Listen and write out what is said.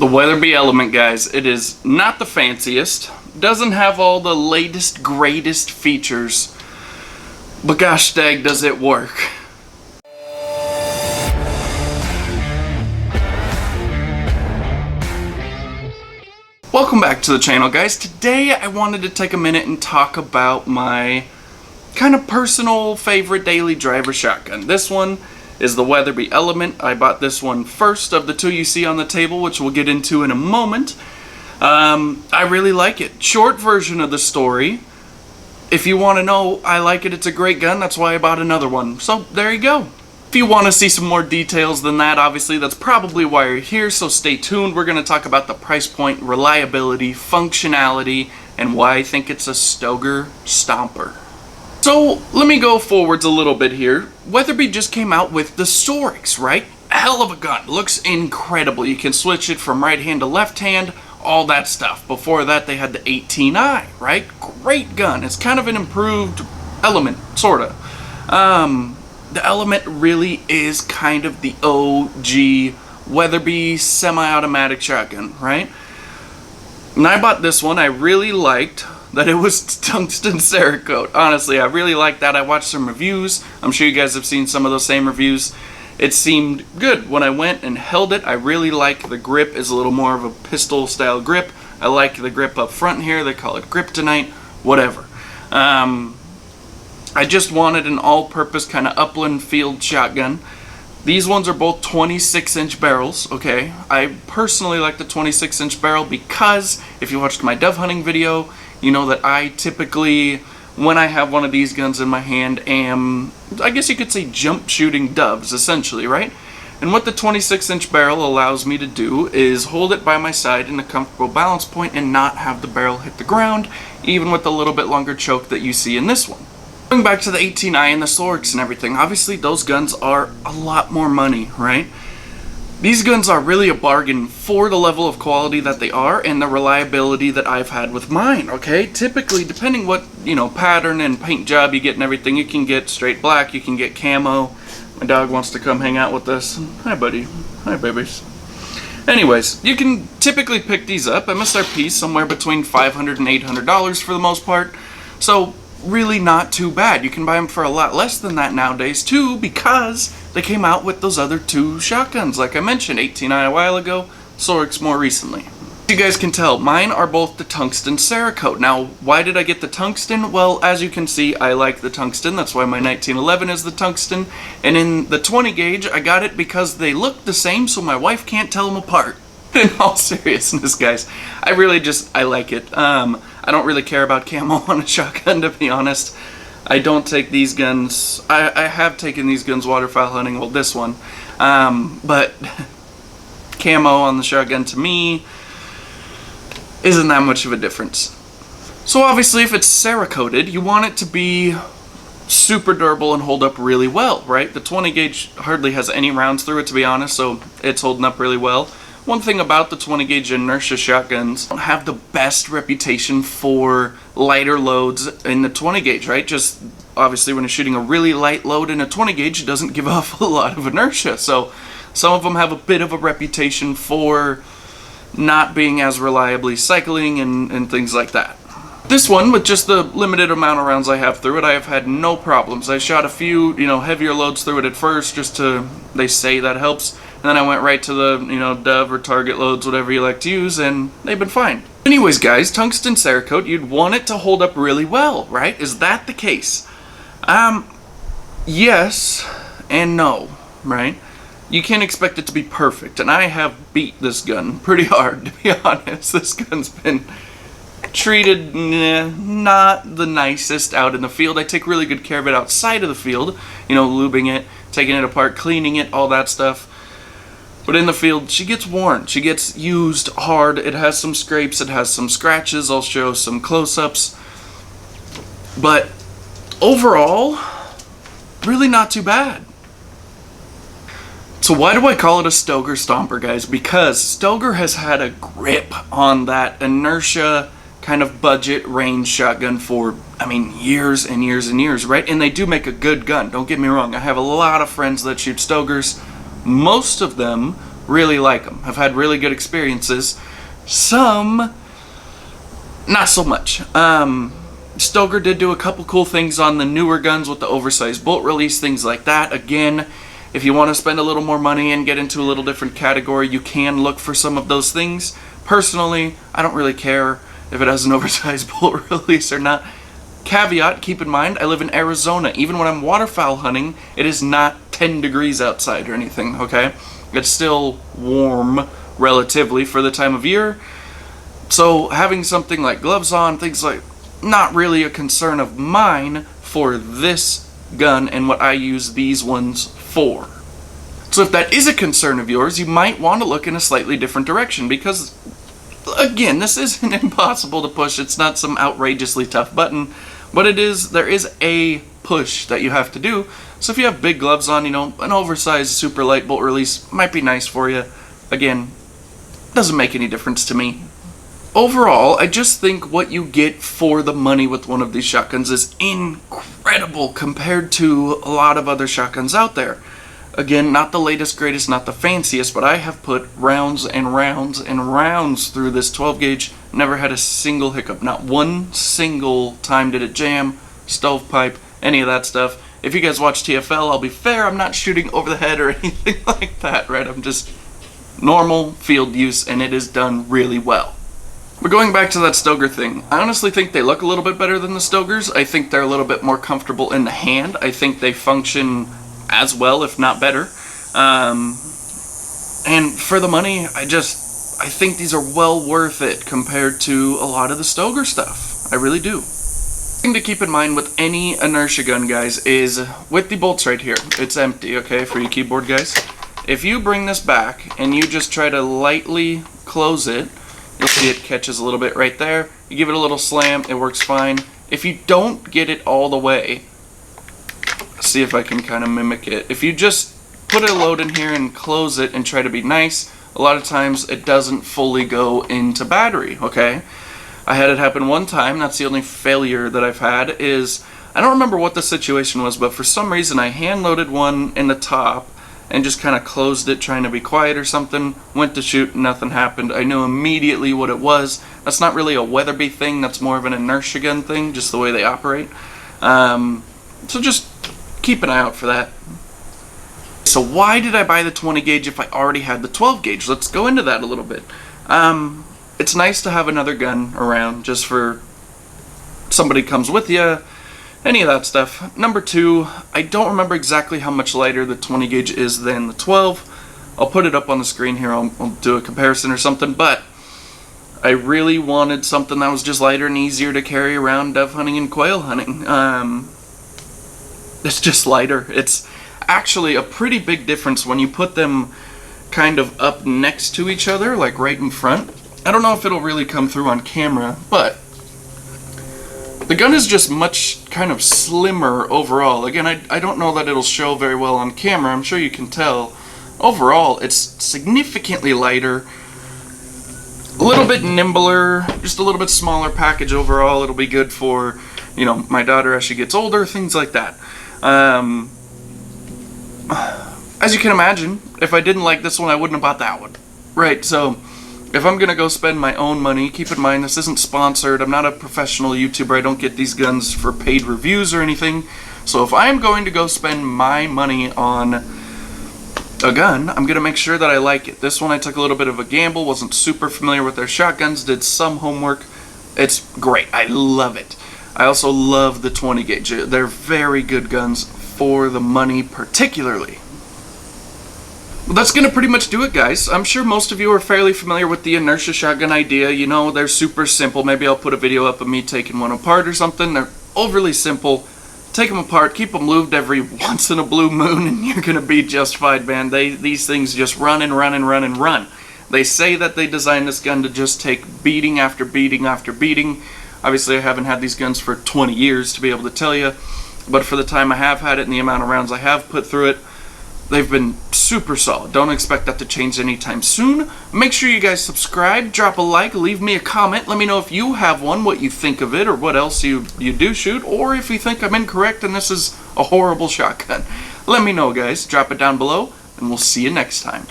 The Weatherby Element, guys, it is not the fanciest, doesn't have all the latest, greatest features, but gosh dang does it work. Welcome back to the channel, guys. Today I wanted to take a minute and talk about my kind of personal favorite daily driver shotgun. This one is the Weatherby Element. I bought this one first of the two you see on the table, which we'll get into in a moment. I really like it. Short version of the story. If you want to know, I like it. It's a great gun. That's why I bought another one. So there you go. If you want to see some more details than that, obviously, that's probably why you're here, so stay tuned. We're going to talk about the price point, reliability, functionality, and why I think it's a Stoeger stomper. So, let me go forwards a little bit here. Weatherby just came out with the Storix, right? Hell of a gun. Looks incredible. You can switch it from right hand to left hand, all that stuff. Before that, they had the 18i, right? Great gun. It's kind of an improved Element, sorta. The Element really is kind of the OG Weatherby semi-automatic shotgun, right? When I bought this one, I really liked that it was tungsten Cerakote. Honestly, I really liked that. I watched some reviews. I'm sure you guys have seen some of those same reviews. It seemed good. When I went and held it, I really like the grip is a little more of a pistol style grip. I like the grip up front here. They call it Kryptonite, whatever. I just wanted an all-purpose kind of upland field shotgun. These ones are both 26-inch barrels, okay? I personally like the 26-inch barrel because if you watched my dove hunting video, you know that I typically, when I have one of these guns in my hand, am, I guess you could say, jump shooting doves, essentially, right? And what the 26-inch barrel allows me to do is hold it by my side in a comfortable balance point and not have the barrel hit the ground, even with the little bit longer choke that you see in this one. Going back to the 18i and the Storix and everything, obviously those guns are a lot more money, right? These guns are really a bargain for the level of quality that they are and the reliability that I've had with mine, okay? Typically, depending what, pattern and paint job you get and everything, you can get straight black, you can get camo. My dog wants to come hang out with us. Hi, buddy. Hi, babies. Anyways, you can typically pick these up. MSRP somewhere between $500 and $800 for the most part. So, really not too bad. You can buy them for a lot less than that nowadays too, because they came out with those other two shotguns, like I mentioned, 18i a while ago, Storix more recently. You guys can tell, mine are both the tungsten Cerakote. Now, why did I get the tungsten? Well, as you can see, I like the tungsten. That's why my 1911 is the tungsten. And in the 20 gauge, I got it because they look the same, so my wife can't tell them apart. In all seriousness, guys, I like it. I don't really care about camo on a shotgun, to be honest. I don't take these guns. I have taken these guns waterfowl hunting, well, this one. But camo on the shotgun, to me, isn't that much of a difference. So obviously, if it's Cerakoted, you want it to be super durable and hold up really well, right? The 20 gauge hardly has any rounds through it, to be honest, so it's holding up really well. One thing about the 20 gauge inertia shotguns, don't have the best reputation for lighter loads in the 20 gauge, right? Just obviously when you're shooting a really light load in a 20 gauge, it doesn't give off a lot of inertia. So some of them have a bit of a reputation for not being as reliably cycling and things like that. This one, with just the limited amount of rounds I have through it, I have had no problems. I shot a few, heavier loads through it at first, they say that helps. And then I went right to the, dove or target loads, whatever you like to use, and they've been fine. Anyways, guys, tungsten Cerakote, you'd want it to hold up really well, right? Is that the case? Yes and no, right? You can't expect it to be perfect, and I have beat this gun pretty hard, to be honest. This gun's been treated not the nicest out in the field. I take really good care of it outside of the field, lubing it, taking it apart, cleaning it, all that stuff. But in the field, she gets worn. She gets used hard. It has some scrapes. It has some scratches. I'll show some close-ups. But overall, really not too bad. So why do I call it a Stoeger stomper, guys? Because Stoeger has had a grip on that inertia kind of budget range shotgun for, years and years and years, right? And they do make a good gun. Don't get me wrong. I have a lot of friends that shoot Stoegers. Most of them really like them. I've had really good experiences. Some, not so much. Stoeger did do a couple cool things on the newer guns with the oversized bolt release, things like that. Again, if you want to spend a little more money and get into a little different category, you can look for some of those things. Personally, I don't really care if it has an oversized bolt release or not. Caveat, keep in mind, I live in Arizona. Even when I'm waterfowl hunting, it is not 10 degrees outside or anything, okay? It's still warm, relatively, for the time of year. So having something like gloves on, things like, not really a concern of mine for this gun and what I use these ones for. So if that is a concern of yours, you might want to look in a slightly different direction, because again, this isn't impossible to push. It's not some outrageously tough button, but there is a push that you have to do. So if you have big gloves on, you know, an oversized super light bolt release might be nice for you. Again, doesn't make any difference to me. Overall, I just think what you get for the money with one of these shotguns is incredible compared to a lot of other shotguns out there. Again, not the latest, greatest, not the fanciest, but I have put rounds and rounds and rounds through this 12 gauge. Never had a single hiccup. Not one single time did it jam, stovepipe, any of that stuff. If you guys watch TFL, I'll be fair, I'm not shooting over the head or anything like that, right? I'm just normal field use, and it is done really well. But going back to that Stoeger thing, I honestly think they look a little bit better than the Stoegers. I think they're a little bit more comfortable in the hand. I think they function as well, if not better. And for the money, I think these are well worth it compared to a lot of the Stoeger stuff. I really do. Thing to keep in mind with any inertia gun, guys, is with the bolts right here, it's empty, okay, for you keyboard guys. If you bring this back and you just try to lightly close it, you'll see it catches a little bit right there. You give it a little slam, it works fine. If you don't get it all the way, see if I can kind of mimic it. If you just put a load in here and close it and try to be nice, a lot of times it doesn't fully go into battery, okay? I had it happen one time. That's the only failure that I've had. Is I don't remember what the situation was, but for some reason I hand loaded one in the top and just kind of closed it trying to be quiet or something. Went to shoot, nothing happened. I knew immediately what it was. That's not really a Weatherby thing, that's more of an inertia gun thing, just the way they operate. So just keep an eye out for that. So why did I buy the 20 gauge if I already had the 12 gauge? Let's go into that a little bit. It's nice to have another gun around just for somebody comes with you, any of that stuff. Number two, I don't remember exactly how much lighter the 20 gauge is than the 12. I'll put it up on the screen here. I'll do a comparison or something, but I really wanted something that was just lighter and easier to carry around dove hunting and quail hunting. It's just lighter. It's actually a pretty big difference when you put them kind of up next to each other, like right in front. I don't know if it'll really come through on camera, but the gun is just much kind of slimmer overall. Again, I don't know that it'll show very well on camera. I'm sure you can tell. Overall, it's significantly lighter, a little bit nimbler, just a little bit smaller package overall. It'll be good for, you know, my daughter as she gets older, things like that. As you can imagine, if I didn't like this one, I wouldn't have bought that one. Right, so if I'm gonna go spend my own money, keep in mind this isn't sponsored. I'm not a professional YouTuber. I don't get these guns for paid reviews or anything. So if I'm going to go spend my money on a gun, I'm gonna make sure that I like it. This one I took a little bit of a gamble, wasn't super familiar with their shotguns, did some homework. It's great, I love it. I also love the 20 gauge. They're very good guns for the money particularly. Well, that's going to pretty much do it, guys. I'm sure most of you are fairly familiar with the inertia shotgun idea. You know, they're super simple. Maybe I'll put a video up of me taking one apart or something. They're overly simple. Take them apart, keep them lubed every once in a blue moon, and you're going to be just fine, man. These things just run and run and run and run. They say that they designed this gun to just take beating after beating after beating. Obviously, I haven't had these guns for 20 years to be able to tell you, but for the time I have had it and the amount of rounds I have put through it, they've been super solid. Don't expect that to change anytime soon. Make sure you guys subscribe, drop a like, leave me a comment. Let me know if you have one, what you think of it, or what else you do shoot, or if you think I'm incorrect and this is a horrible shotgun. Let me know, guys. Drop it down below, and we'll see you next time.